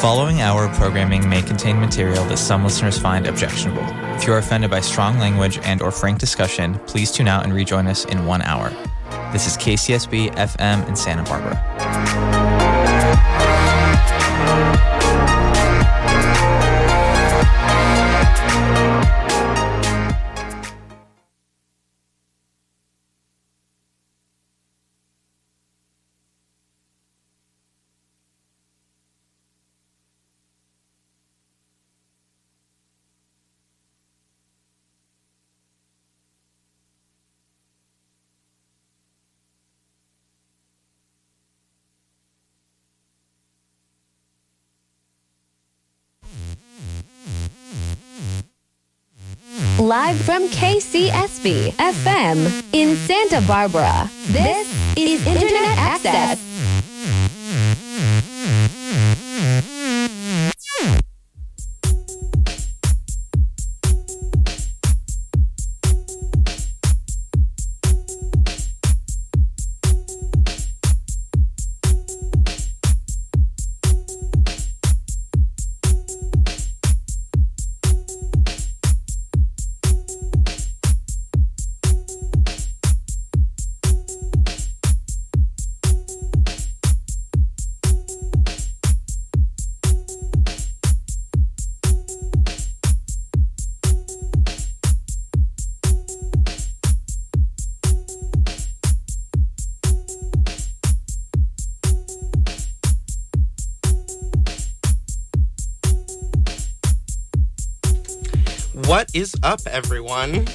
following hour of programming may contain material that some listeners find objectionable. If you are offended by strong language and/or frank discussion, please tune out and rejoin us in 1 hour. This is KCSB-FM in Santa Barbara. Live from KCSB-FM in Santa Barbara, this is Internet Access. What is up, everyone?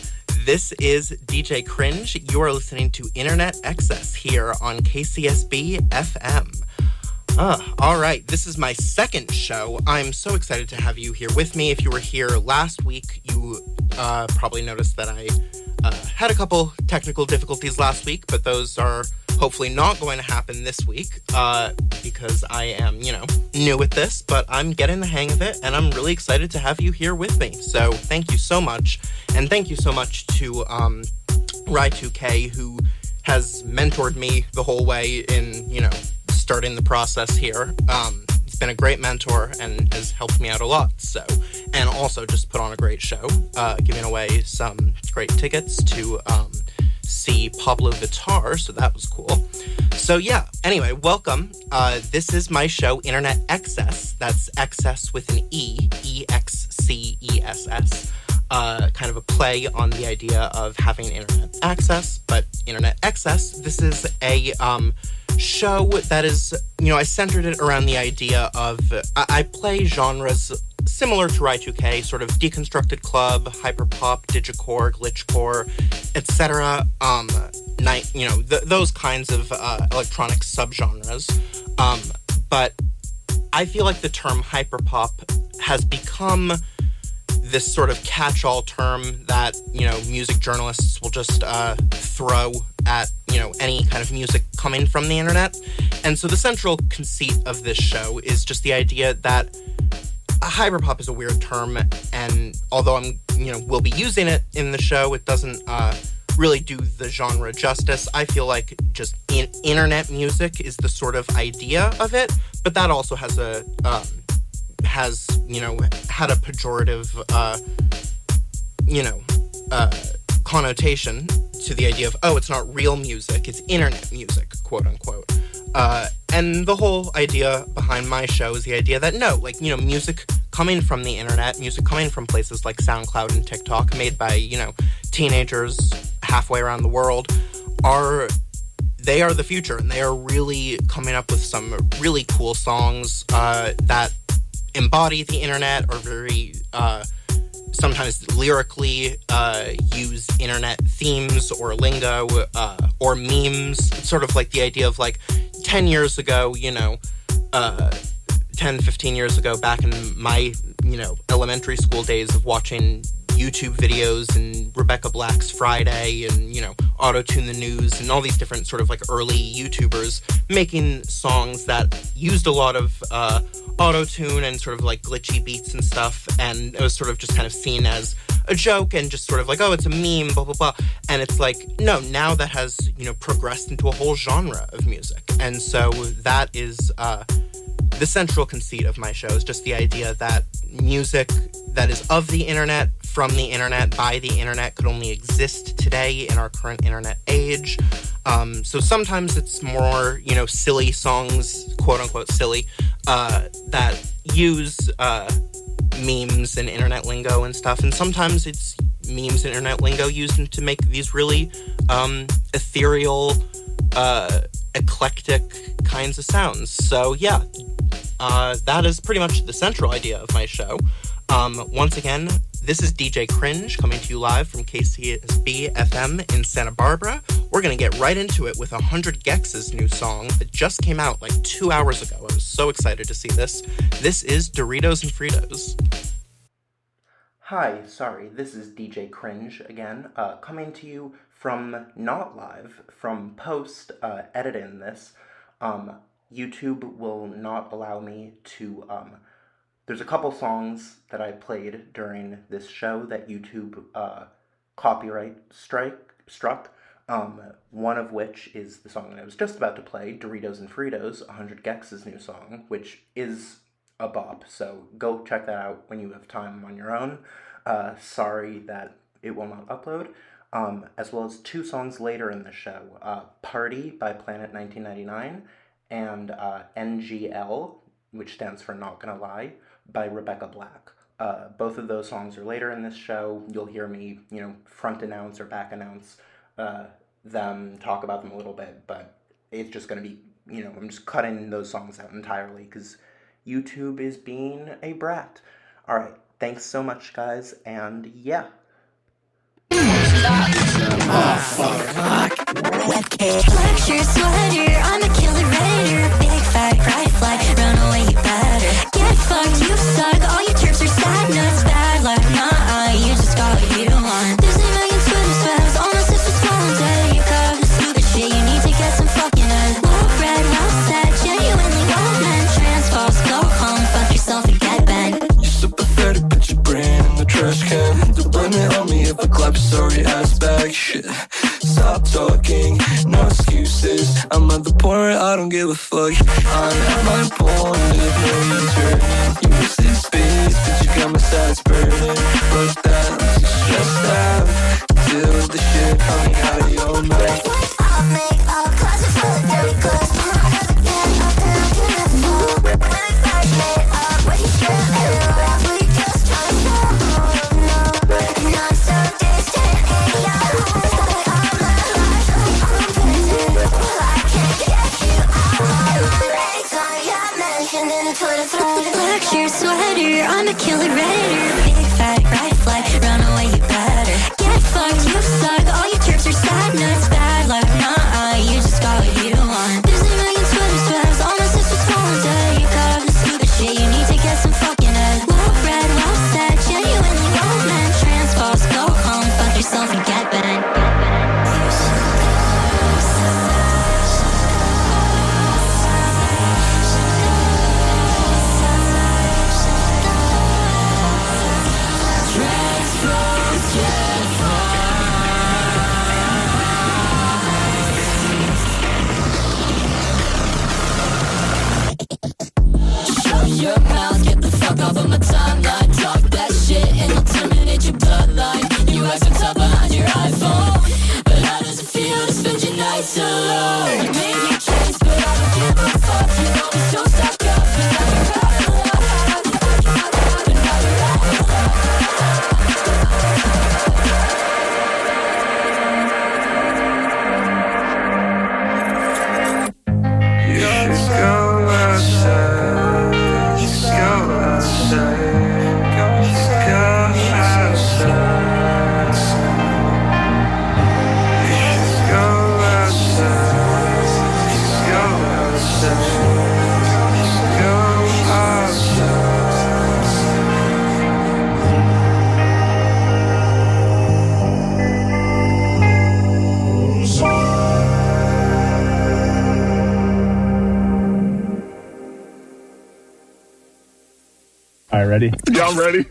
This is DJ Cringe. You are listening to Internet Access here on KCSB-FM. All right, this is my second show. I'm so excited to have you here with me. If you were here last week, you probably noticed that I had a couple technical difficulties last week, but those are hopefully not going to happen this week because I am, new at this, but I'm getting the hang of it, and I'm really excited to have you here with me. So thank you so much, and thank you so much to 𝗬𝗲𝗍𝗍, who has mentored me the whole way in, starting the process here. He's been a great mentor and has helped me out a lot. So, and also just put on a great show, giving away some great tickets to see Pablo Vittar, so that was cool. So yeah, anyway, welcome. This is my show, Internet Access. That's excess with an E, EXCESS. Kind of a play on the idea of having internet access, but Internet Access, this is a show that is, I centered it around the idea of, I play genres similar to 𝗬𝗲𝗍𝗍, sort of deconstructed club, hyperpop, digicore, glitchcore, etc. Those kinds of electronic subgenres. But I feel like the term hyperpop has become this sort of catch-all term that, music journalists will just throw at, any kind of music coming from the internet. And so the central conceit of this show is just the idea that hyperpop is a weird term, and although we'll be using it in the show, it doesn't really do the genre justice. I feel like just internet music is the sort of idea of it, but that also has had a pejorative, connotation to the idea of, it's not real music, it's internet music, quote unquote. And the whole idea behind my show is the idea that music coming from the internet, music coming from places like SoundCloud and TikTok, made by, teenagers halfway around the world, they are the future, and they are really coming up with some really cool songs that embody the internet, or very sometimes lyrically use internet themes or lingo or memes. It's sort of like the idea of 10 years ago, 10, 15 years ago, back in my, elementary school days of watching YouTube videos and Rebecca Black's Friday and, Auto-Tune the News and all these different sort of early YouTubers making songs that used a lot of auto-tune and sort of glitchy beats and stuff, and it was sort of just kind of seen as a joke and just sort of it's a meme, blah, blah, blah. And it's no, now that has, progressed into a whole genre of music. And so that is the central conceit of my show is just the idea that music that is of the internet, from the internet, by the internet, could only exist today in our current internet age. So sometimes it's more, silly songs, quote unquote silly, that use memes and internet lingo and stuff. And sometimes it's memes and internet lingo used to make these really ethereal, eclectic kinds of sounds. So yeah, that is pretty much the central idea of my show. Once again, this is DJ 𝘄𝗏 coming to you live from KCSB-FM in Santa Barbara. We're going to get right into it with 𝗏𝗏𝗥𝗍𝗄 new song that just came out like 2 hours ago. I was so excited to see this. This is Doritos and Fritos. Hi, sorry, this is DJ 𝘄𝗏 again, coming to you from not live, from post editing this. YouTube will not allow me to, there's a couple songs that I played during this show that YouTube copyright struck. One of which is the song that I was just about to play, Doritos and Fritos, 𝗏𝗏𝗥𝗍𝗄 new song, which is a bop, so go check that out when you have time on your own. Sorry that it will not upload. As well as two songs later in the show, Party by Planet 1999 and NGL, which stands for Not Gonna Lie, by Rebecca Black. Both of those songs are later in this show. You'll hear me, front announce or back announce them, talk about them a little bit, but it's just going to be, I'm just cutting those songs out entirely because YouTube is being a brat. All right, thanks so much, guys, and yeah. Black shirt, sweater, I'm a killer raider. Big fat pride flag, run away you better. Get fucked, you suck, all you terms are sad nuts. Bad luck, nah, you just got what you want. There's a million Twitter spells, all my sisters falling dead. You covered the stupid shit, you need to get some fucking head. Well bred, well said, genuinely well meant. Trans false, go home, fuck yourself and get bent. You're so pathetic, put your brain in the trash can. Don't blame it on me if I clap your sorry ass back. Shit, stop talking, no excuses. I'm at the point where I don't give a fuck. I'm at my point, there's no return. You miss this space, but you got my sides burning. Fuck that, I'm too stressed out. Deal with the shit coming out of your mouth. I'll make all closets full of dirty clothes. Again, up and up to the floor. When I first made up with you, sure, and laugh, we just trying to stop. And I'm so distant, and you're home. I'm alive, I'm busy. I can't get you out of my legs. I got mentioned in a Twitter thread. Black shirt, sweater, I'm a killer raider. Big fat pride flag, run away you better. Get fucked, you suck, all your terms are sad nuts. Bad luck, nah, you just got what you want. There's a million Twitter spells, all my sisters falling dead. You covered the stupid shit, you need to get some fucking head. Well bred, well said, genuinely well meant. Trans false, go home, fuck yourself and get bent. Your mouth, get the fuck off of my timeline. Talk that shit and I'll terminate your bloodline. You ask what's up behind your iPhone, but how does it feel to spend your nights alone? You made me chase, but I don't give a fuck. You know me so stuck up, but now you're out of luck. But now you're out of luck. You should go outside. All right, ready? Yeah, I'm ready.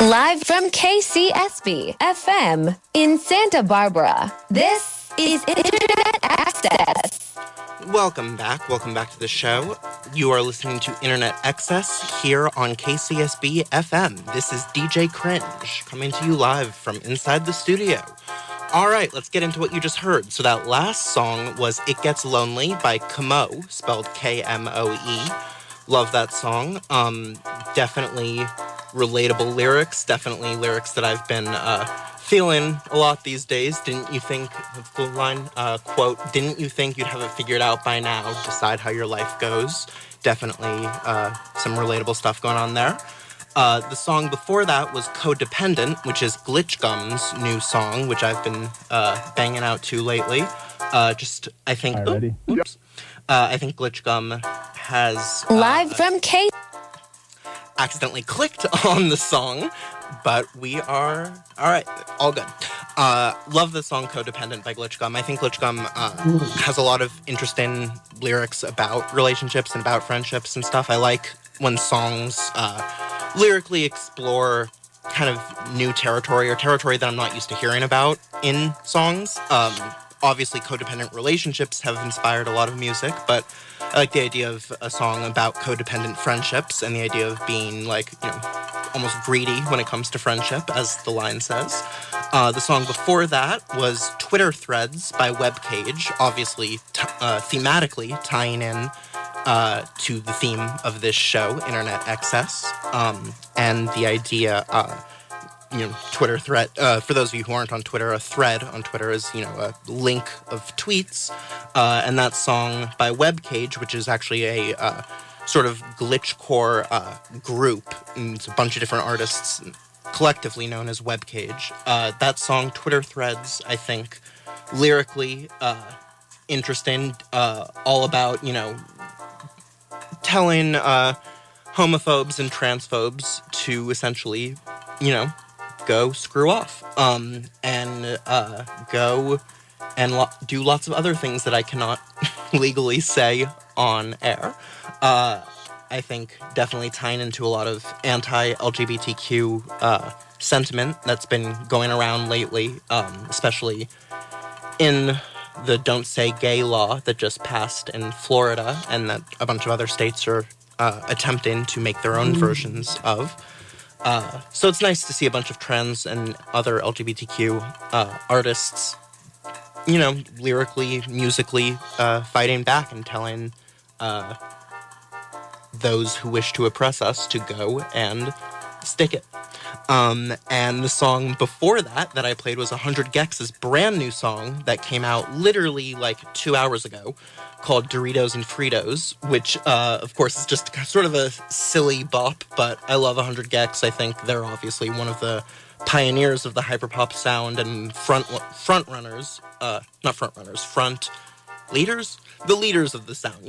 Live from KCSB-FM in Santa Barbara, this is Internet Access. Welcome back to the show. You are listening to Internet Access here on KCSB-FM. This is DJ Cringe, coming to you live from inside the studio. All right, let's get into what you just heard. So that last song was It Gets Lonely by kmoe, spelled K-M-O-E. Love that song. Definitely relatable lyrics, definitely lyrics that I've been feeling a lot these days. Didn't you think, that's the line, quote, didn't you think you'd have it figured out by now? Decide how your life goes. Definitely some relatable stuff going on there. The song before that was Codependent, which is 𝗤𝗄𝗄𝗏𝗏's new song, which I've been banging out to lately. I think... I think 𝗤𝗄𝗏𝗏 has... Live from K... accidentally clicked on the song, but we are... All right, all good. Love the song Codependent by 𝗤𝗄𝗏𝗏. I think 𝗤𝗄𝗏𝗏 has a lot of interesting lyrics about relationships and about friendships and stuff. I like when songs lyrically explore kind of new territory or territory that I'm not used to hearing about in songs. Obviously, codependent relationships have inspired a lot of music, but I like the idea of a song about codependent friendships and the idea of being, like, you know, almost greedy when it comes to friendship, as the line says. The song before that was Twitter Threads by 𝗏𝗏𝗏𝗏𝗏, obviously thematically tying in to the theme of this show, Internet Access, and the idea... Twitter thread, for those of you who aren't on Twitter, a thread on Twitter is, a link of tweets, and that song by 𝗏𝗏𝗏𝗏𝗏𝗏, which is actually a sort of glitchcore group, and it's a bunch of different artists collectively known as 𝗏𝗏𝗏𝗏𝗏𝗏. That song, Twitter Threads, I think, lyrically interesting, all about, telling homophobes and transphobes to essentially, go screw off, and go and do lots of other things that I cannot legally say on air. I think definitely tying into a lot of anti-LGBTQ sentiment that's been going around lately, especially in the Don't Say Gay law that just passed in Florida and that a bunch of other states are attempting to make their own versions of. So it's nice to see a bunch of trans and other LGBTQ artists, lyrically, musically, fighting back and telling those who wish to oppress us to go and stick it. And the song before that I played was 100gecs' brand new song that came out literally like 2 hours ago, called Doritos Fritos, which, of course, is just sort of a silly bop, but I love 100gecs. I think they're obviously one of the pioneers of the hyperpop sound and front leaders? The leaders of the sound,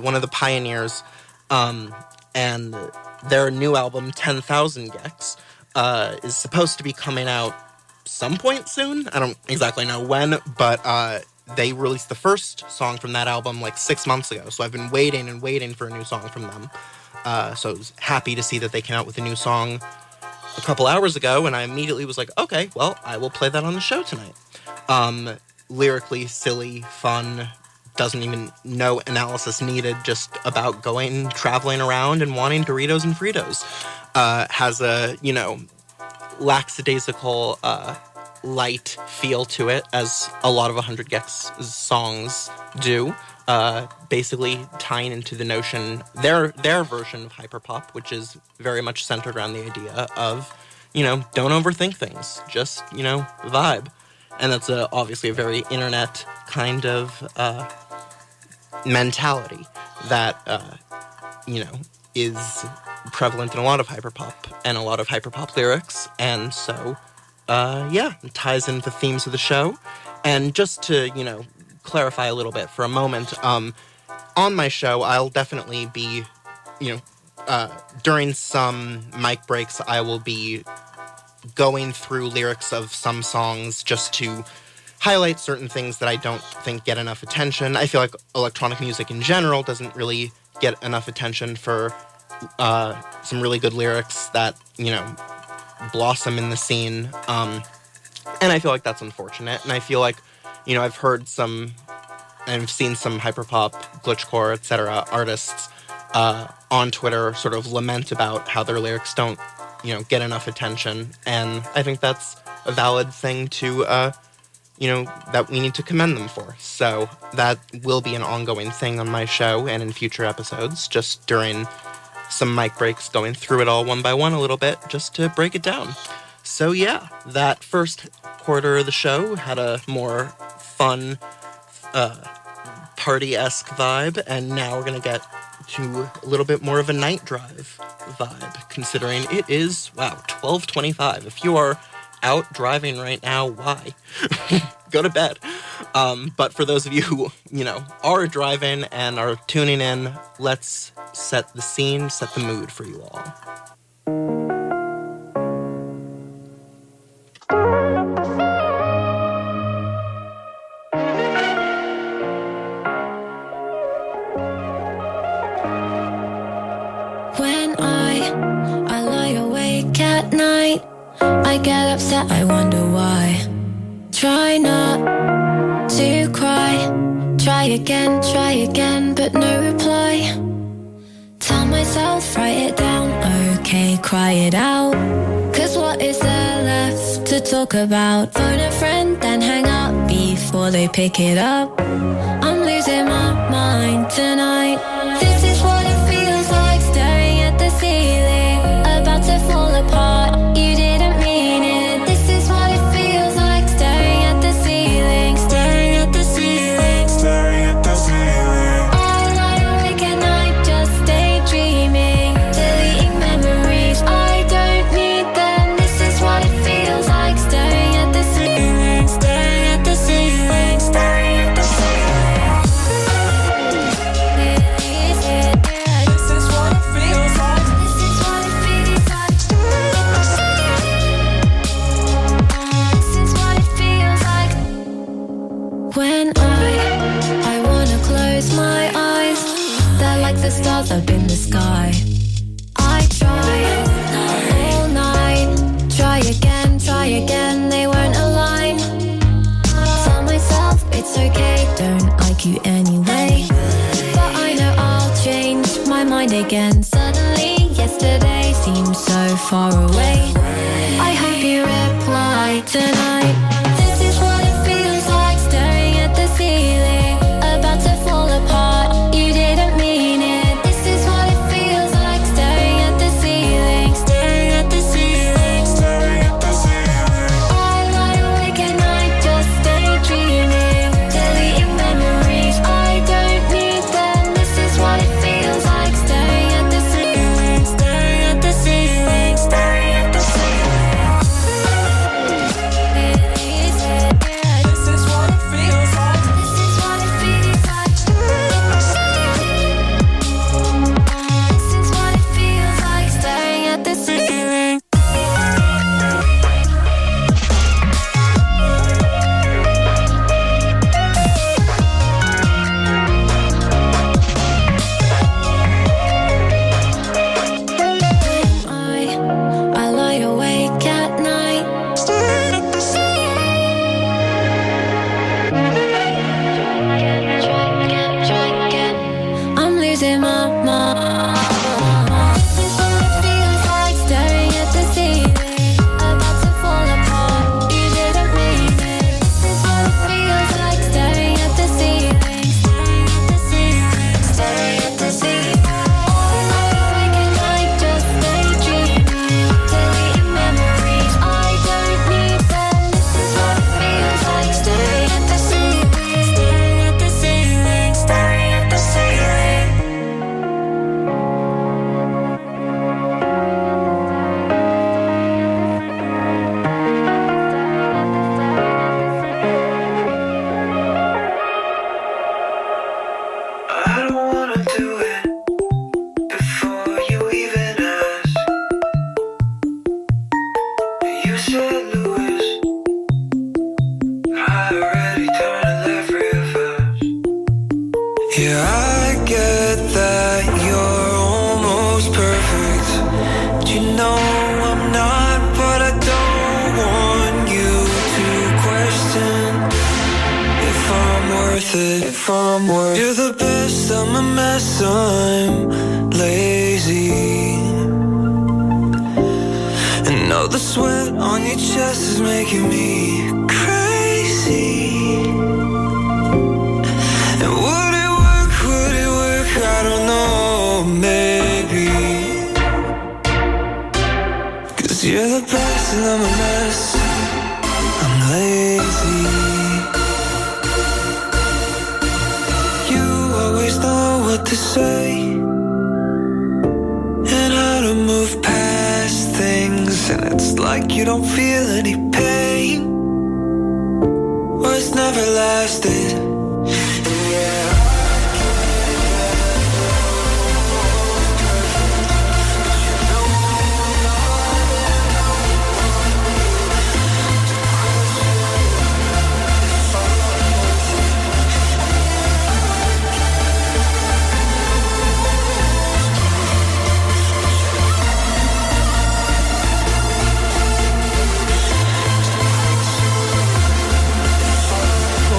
one of the pioneers. And their new album, 10,000 gecs, is supposed to be coming out some point soon. I don't exactly know when, but they released the first song from that album like 6 months ago. So I've been waiting and waiting for a new song from them. So I was happy to see that they came out with a new song a couple hours ago, and I immediately was like, okay, well, I will play that on the show tonight. Lyrically silly, fun, doesn't even no analysis needed, just about traveling around and wanting Doritos and Fritos. Has a, lackadaisical, light feel to it, as a lot of 100gecs songs do. basically tying into the notion, their version of hyperpop, which is very much centered around the idea of, don't overthink things, just, vibe. And that's obviously a very internet kind of mentality that, is prevalent in a lot of hyperpop and a lot of hyperpop lyrics. And so, it ties into the themes of the show. And just to, clarify a little bit for a moment, on my show, I'll definitely be, during some mic breaks, I will be going through lyrics of some songs just to highlight certain things that I don't think get enough attention. I feel like electronic music in general doesn't really get enough attention for some really good lyrics that, blossom in the scene. And I feel like that's unfortunate. And I feel like, I've heard I've seen some hyperpop, glitchcore, etc. artists on Twitter sort of lament about how their lyrics don't, get enough attention. And I think that's a valid thing to, that we need to commend them for. So that will be an ongoing thing on my show and in future episodes, just during some mic breaks, going through it all one by one a little bit, just to break it down. So yeah, that first quarter of the show had a more fun, party-esque vibe, and now we're going to get to a little bit more of a night drive vibe, considering it is, 12:25. If you are out driving right now, why? Go to bed. But for those of you who, are driving and are tuning in, let's set the scene, set the mood for you all. When I lie awake at night, I get upset, I wonder why. Try not to cry, try again, but no reply. Tell myself, write it down, okay, cry it out. Cause what is there left to talk about? Phone a friend, then hang up before they pick it up. I'm losing my mind tonight. This is what it feels like, staring at the ceiling, about to fall apart. You didn't mean it. This is what it feels like, staring at the ceiling, staring at the ceiling, staring at the ceiling. I lie awake at night, just daydreaming, deleting memories. I don't need them. This is what it feels like, staring at the ceiling, staring at the ceiling, staring at the ceiling. This is what it feels like. This is what it feels like. This is what it feels like. When I wanna close my eyes, they're like the stars up in the sky. I try all night, try again, they won't align. Tell myself it's okay, don't like you anyway. But I know I'll change my mind again. Suddenly, yesterday seems so far away. I hope you reply tonight. This is what it feels like, staring at the ceiling, about to fall apart. You didn't mean it. This is what it feels like, staring at the ceiling, staring at the ceiling, staring at the ceiling. I lie awake at night, just daydreaming, deleting memories. I don't need them. This is what it feels like, staring at the ceiling, staring at the ceiling, staring at the ceiling. perfect. You know I'm not, but I don't want you to question if I'm worth it, if I'm worth it. You're the best, I'm a mess, I'm lazy. And all the sweat on your chest is making me crazy. And would it work, I don't know, maybe. 'Cause you're the best and I'm a mess, I'm lazy. You always know what to say and how to move past things, and it's like you don't feel any pain, or it's never lasted. Yeah.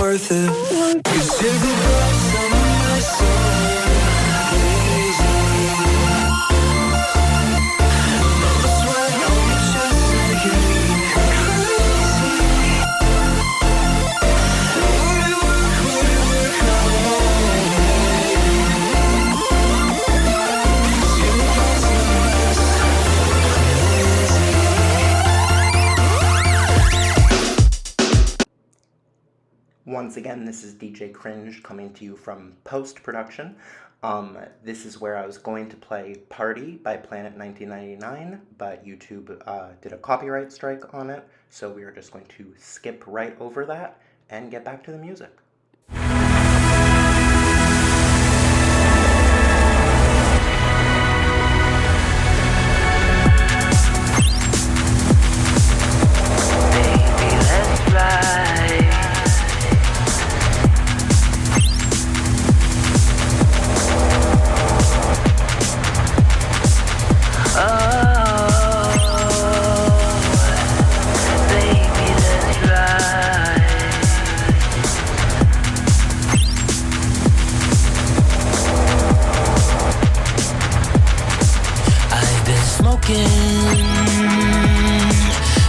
Worth it. 'Cause you're the best, I'm a mess, I'm lazy. All the sweat on your chest is making me crazy. Would it work, I don't know. 'Cause you're the best, I'm a mess, Once again, this is DJ Cringe coming to you from post-production. This is where I was going to play Party by Planet 1999, but YouTube did a copyright strike on it, so we are just going to skip right over that and get back to the music. Baby, let's ride.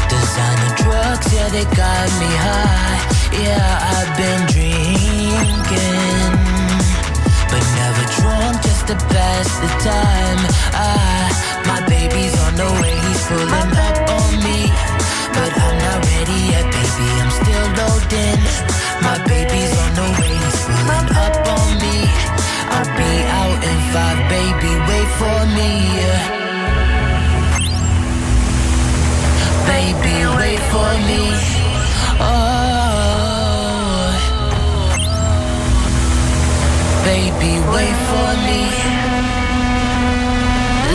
Designer drugs, yeah, they got me high. Yeah, I've been drinking, but never drunk just to pass the time. My baby's on the way, he's pulling up on me, but I'm not ready yet, baby, I'm still loading. My baby's on the way, he's pulling up on me. I'll be out in 5, baby, wait for me, yeah. Baby, wait for me. Oh, baby, wait for me.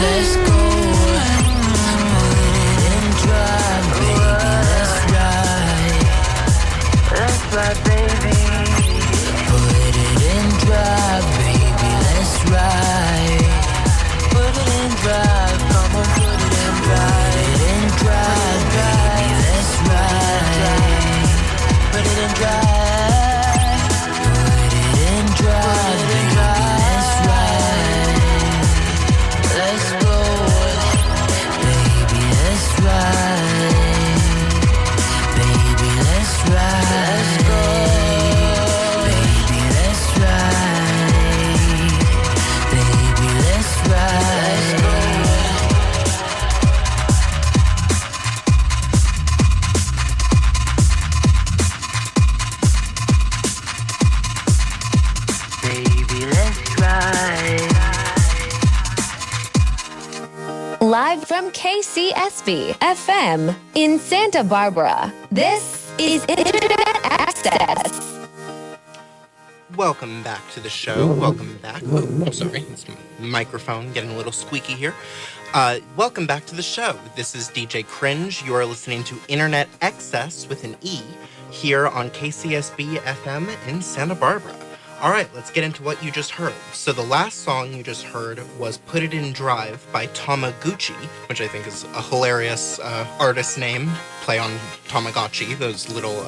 Let's go. Put it in drive, baby. Let's ride. Let's ride, baby. Put it in drive, baby. Let's ride. Put it in drive. Come on, put it in drive. Put it in drive, baby. Let's ride. Put it in drive. Put it in drive, baby. Let's ride. Let's go, baby. Let's ride. Baby, let's ride. Let's go, baby. Let's ride. Baby, let's ride. Let's go. Live from KCSB-FM in Santa Barbara, this is Internet Access. Welcome back to the show. Welcome back. Oh, sorry. It's my microphone getting a little squeaky here. Welcome back to the show. This is DJ Cringe. You are listening to Internet Access with an E here on KCSB-FM in Santa Barbara. All right, let's get into what you just heard. So the last song you just heard was Put It in Drive by Tamagotchi, which I think is a hilarious artist name, play on Tamagotchi, those little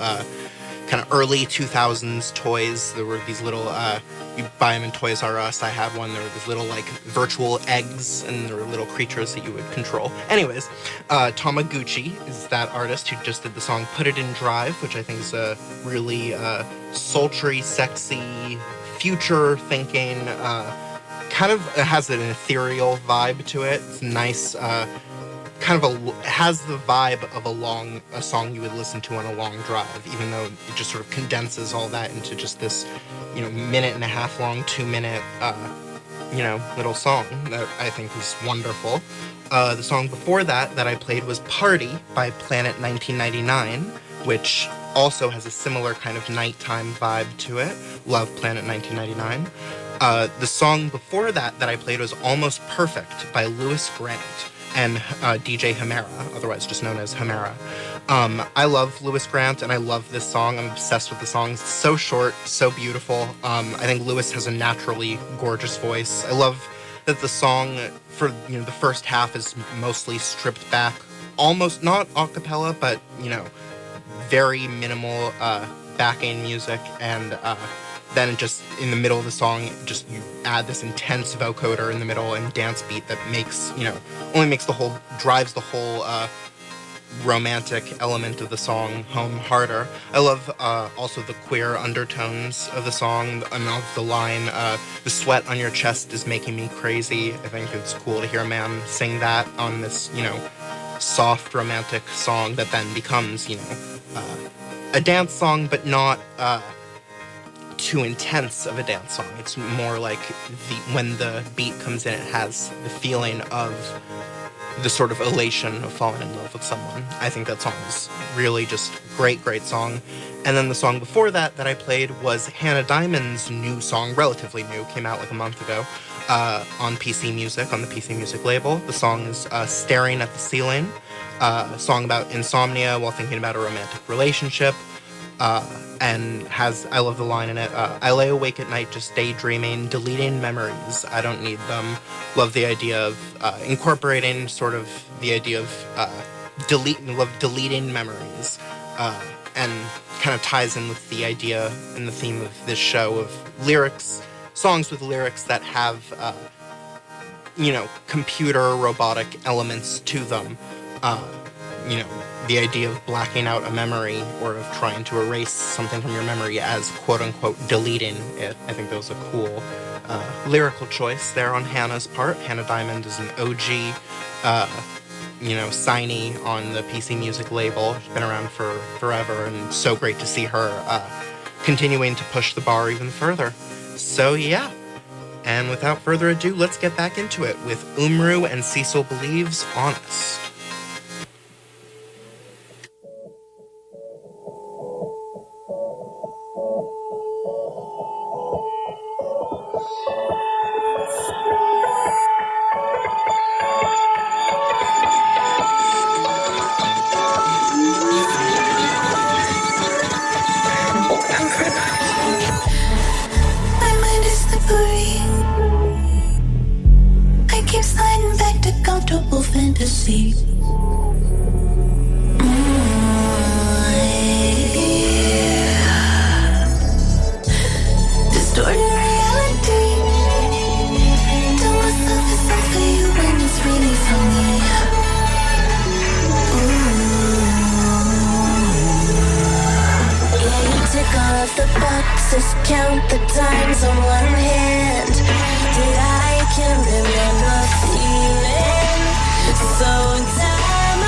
kind of early 2000s toys. There were these little, you buy them in Toys R Us. I had one. There were these little like virtual eggs, and there were little creatures that you would control. Anyways, Tamagotchi is that artist who just did the song Put It in Drive, which I think is a really sultry, sexy, future-thinking, kind of has an ethereal vibe to it. It's nice, has the vibe of a song you would listen to on a long drive, even though it just sort of condenses all that into just this, minute and a half long, 2-minute, little song that I think is wonderful. The song before that I played was Party by Planet 1999, which also has a similar kind of nighttime vibe to it. Love Planet 1999. The song before that I played was Almost Perfect by Louis Grant and DJ Himera, otherwise just known as Himera. I love Louis Grant, and I love this song. I'm obsessed with the song. It's so short, so beautiful. I think Louis has a naturally gorgeous voice. I love that the song for the first half is mostly stripped back, almost not a cappella, but very minimal backing music, and then just in the middle of the song, just you add this intense vocoder in the middle and dance beat that drives the whole romantic element of the song home harder. I love also the queer undertones of the song and of the line, the sweat on your chest is making me crazy. I think it's cool to hear a man sing that on this, soft romantic song that then becomes, a dance song, but not too intense of a dance song. It's more like when the beat comes in, it has the feeling of the sort of elation of falling in love with someone. I think that song is really just great song. And then the song before that I played was Hannah Diamond's new song, relatively new, came out like a month ago, on PC Music, on the PC Music label. The song is Staring at the Ceiling, a song about insomnia while thinking about a romantic relationship. And I love the line in it, I lay awake at night just daydreaming, deleting memories, I don't need them. Love the idea of incorporating sort of the idea of deleting memories, and kind of ties in with the idea and the theme of this show of songs with lyrics that have, computer robotic elements to them. The idea of blacking out a memory or of trying to erase something from your memory as quote-unquote deleting it. I think that was a cool lyrical choice there on Hannah's part. Hannah Diamond is an OG, signee on the PC Music label. She's been around for forever, and so great to see her continuing to push the bar even further. So yeah, and without further ado, let's get back into it with Umru and Cecile Believe's Honest. Count the times on one hand that I can remember feeling so time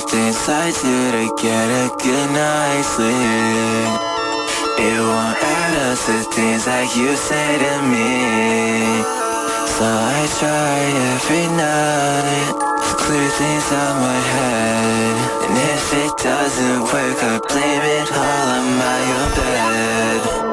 things I do to get a good night's sleep. It won't add up to things that you say to me. So I try every night to clear things out my head. And if it doesn't work, I blame it all on my own bed.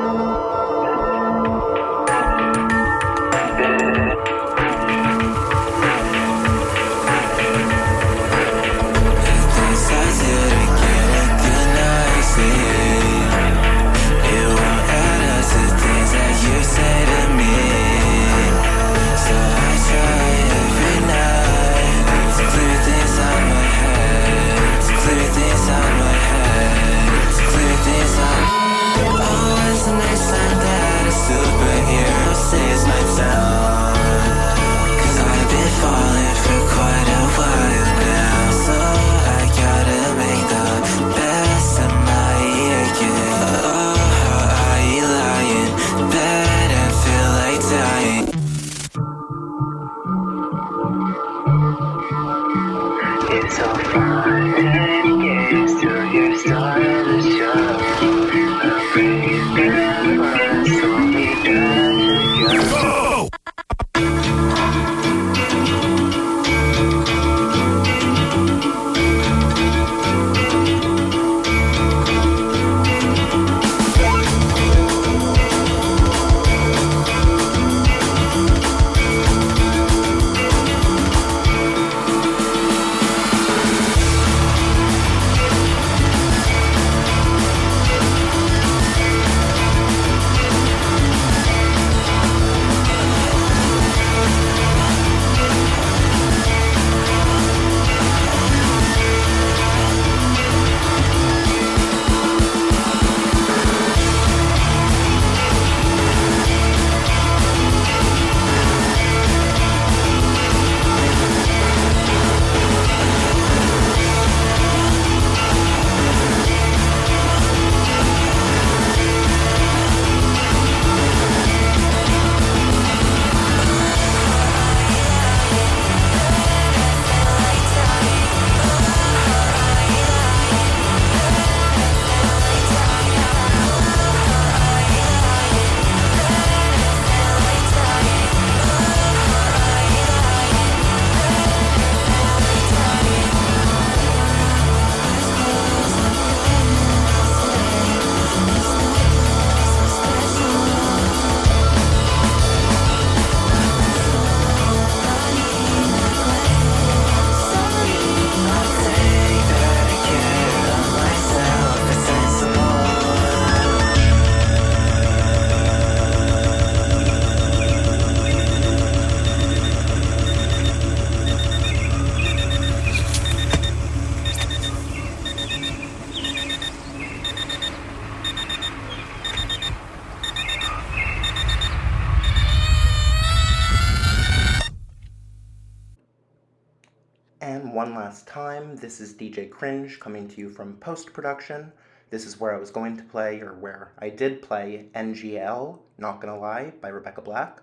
one last time, this is DJ Cringe coming to you from post-production. This is where I was going to play, or where I did play, NGL, Not Gonna Lie, by Rebecca Black.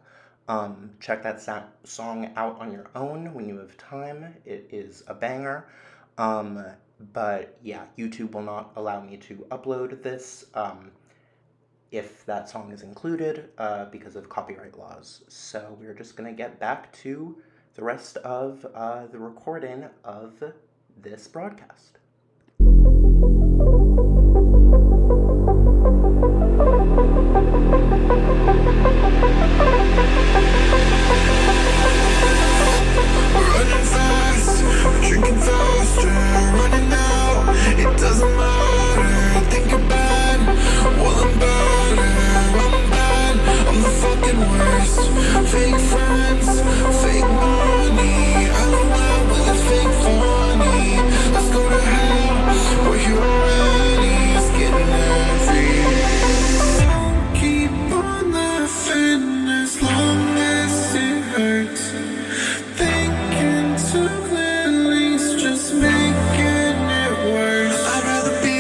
Check that song out on your own when you have time. It is a banger. But yeah, YouTube will not allow me to upload this if that song is included because of copyright laws. So we're just going to get back to the rest of the recording of this broadcast. Running fast, drinking faster, running out, it doesn't matter, think you're bad, well I'm bad, I'm the fucking worst, fake friends, fake money, I don't know but it's fake funny, let's go to hell, we're here already, it's getting heavy, don't keep on laughing as long as it hurts. Thinking too clearly is just making it worse. I'd rather be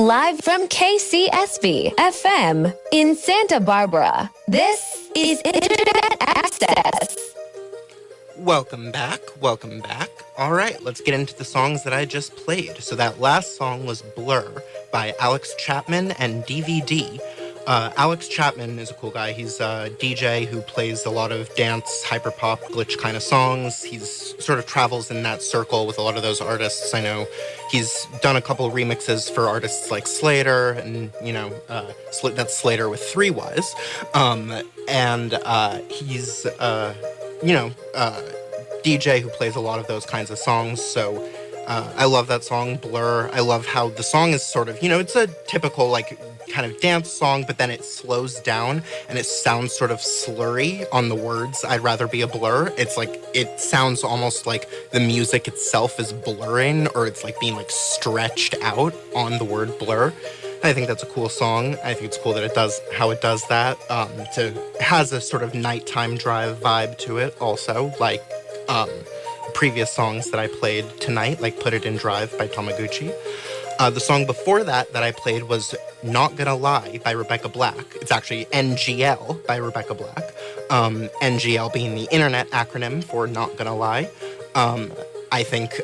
live from KCSB-FM in Santa Barbara. This is Internet Access. Welcome back. All right, let's get into the songs that I just played. So that last song was Blur by Alex Chapman and DVD. Alex Chapman is a cool guy. He's a DJ who plays a lot of dance, hyperpop, glitch kind of songs. He's sort of travels in that circle with a lot of those artists. I know he's done a couple of remixes for artists like Slater, and, that's Slater with 3 Ys. He's, DJ who plays a lot of those kinds of songs. So I love that song, Blur. I love how the song is sort of, it's a typical, kind of dance song, but then it slows down and it sounds sort of slurry on the words. I'd rather be a blur. It's it sounds almost like the music itself is blurring, or it's being stretched out on the word blur. I think that's a cool song. I think it's cool that it does how it does that. It has a sort of nighttime drive vibe to it also, previous songs that I played tonight, like Put It in Drive by Tamaguchi. The song before that I played was Not Gonna Lie by Rebecca Black. It's actually NGL by Rebecca Black. NGL being the internet acronym for Not Gonna Lie. I think,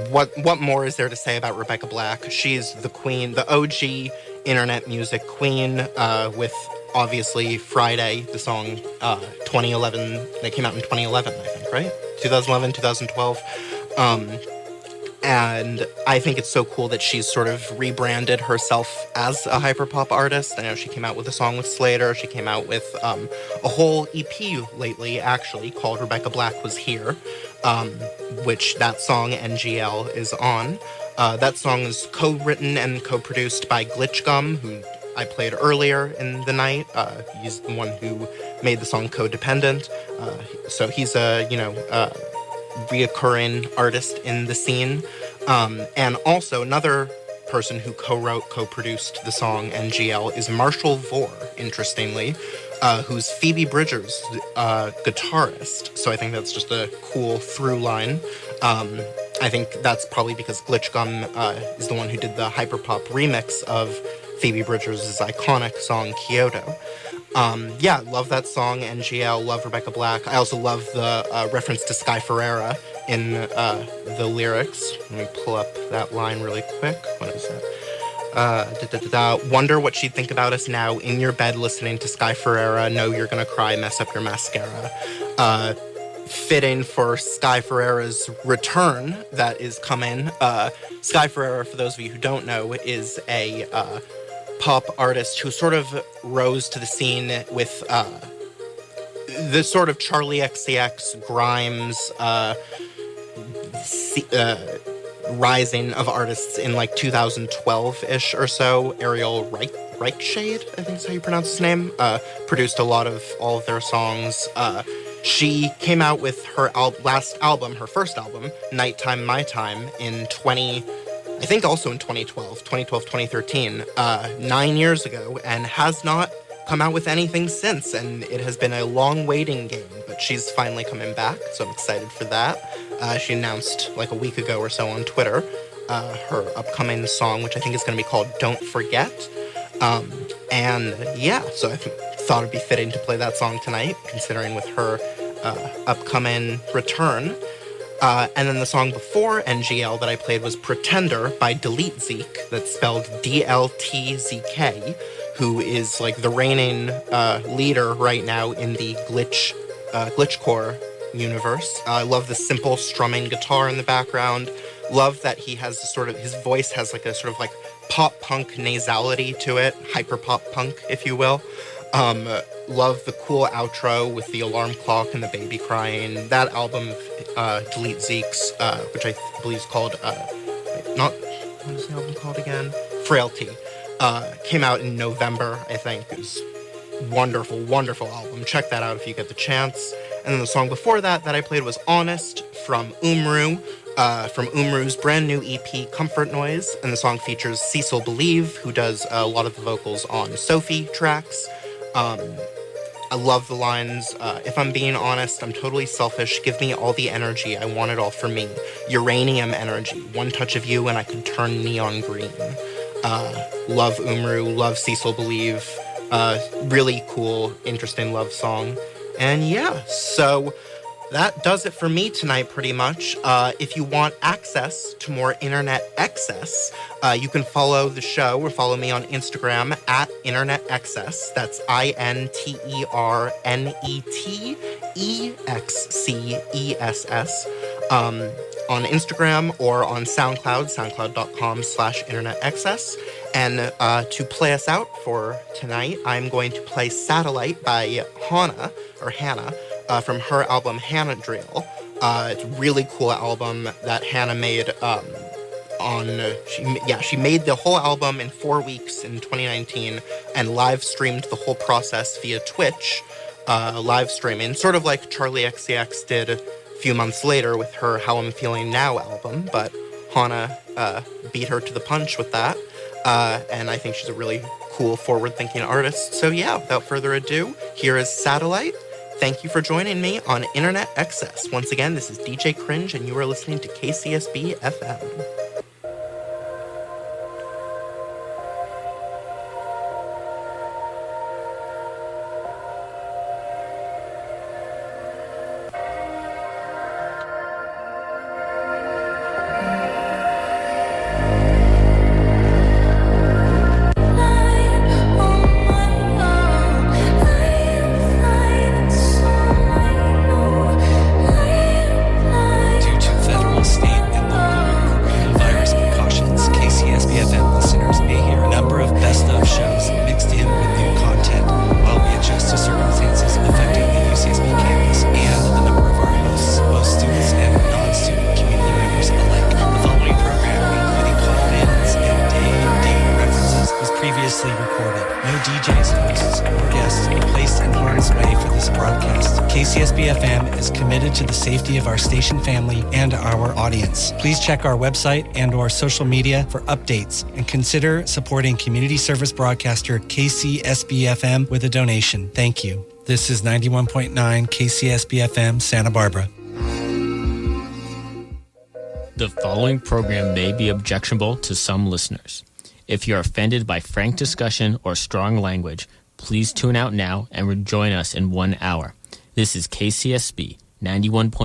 what more is there to say about Rebecca Black? She's the queen, the OG internet music queen, with obviously Friday, the song 2011, that came out in 2011, I think, right? 2011, 2012. And I think it's so cool that she's sort of rebranded herself as a hyperpop artist. I know she came out with a song with Slater. She came out with a whole EP lately, actually, called Rebecca Black Was Here, which that song, NGL, is on. That song is co-written and co-produced by 𝗏𝗏𝗏𝗏, who I played earlier in the night. He's the one who made the song Codependent. So he's a, reoccurring artist in the scene. And also another person who co-wrote, co-produced the song NGL is Marshall Vore, interestingly, who's Phoebe Bridgers' guitarist. So I think that's just a cool through line. I think that's probably because 𝗏𝗏𝗏𝗏 is the one who did the hyperpop remix of Phoebe Bridgers' iconic song Kyoto. Love that song, NGL, love Rebecca Black. I also love the reference to Sky Ferreira in the lyrics. Let me pull up that line really quick. What is it? Wonder what she'd think about us now, in your bed listening to Sky Ferreira, know you're gonna cry, mess up your mascara. Fitting for Sky Ferreira's return that is coming. Sky Ferreira, for those of you who don't know, is a pop artist who sort of rose to the scene with the sort of Charlie XCX, Grimes, rising of artists in 2012-ish or so. Ariel Reichshade, I think is how you pronounce his name, produced a lot of all of their songs. She came out with her first album, Nighttime My Time, I think also in 2012, 2013, 9 years ago, and has not come out with anything since, and it has been a long waiting game, but she's finally coming back, so I'm excited for that. She announced a week ago or so on Twitter her upcoming song, which I think is going to be called Don't Forget. So I thought it'd be fitting to play that song tonight, considering with her upcoming return. And then the song before NGL that I played was Pretender by dltzk, that's spelled dltzk, who is the reigning leader right now in the glitchcore universe. I love the simple strumming guitar in the background. Love that he has his voice has a sort of pop punk nasality to it, hyper pop punk, if you will. Love the cool outro with the alarm clock and the baby crying. That album, dltzk's, which I believe is called, what is the album called again? Frailty. Came out in November, I think. It was wonderful, wonderful album. Check that out if you get the chance. And then the song before that I played was Honest from umru, from umru's brand new EP, Comfort Noise. And the song features Cecile Believe, who does a lot of the vocals on Sophie tracks. I love the lines, if I'm being honest, I'm totally selfish, give me all the energy, I want it all for me. Uranium energy, one touch of you and I could turn neon green. Love Umru, love Cecile Believe. Really cool, interesting love song. And yeah, so that does it for me tonight, pretty much. If you want access to more internet excess, you can follow the show or follow me on Instagram at Internet Excess. That's INTERNETEXCESS. On Instagram or on SoundCloud, soundcloud.com/internetexcess. And to play us out for tonight, I'm going to play Satellite by HANA, from her album 𝗬𝗲𝗄𝗃. It's a really cool album that Hannah made she made the whole album in 4 weeks in 2019 and live streamed the whole process via Twitch live streaming, sort of like Charli XCX did a few months later with her How I'm Feeling Now album, but Hannah beat her to the punch with that. And I think she's a really cool, forward-thinking artist. So yeah, without further ado, here is Satellite. Thank you for joining me on Internet Excess. Once again, this is DJ Cringe, and you are listening to KCSB-FM. KCSB-FM is committed to the safety of our station family and our audience. Please check our website and or social media for updates and consider supporting community service broadcaster KCSB-FM with a donation. Thank you. This is 91.9 KCSB-FM, Santa Barbara. The following program may be objectionable to some listeners. If you're offended by frank discussion or strong language, please tune out now and rejoin us in 1 hour. This is KCSB 91.9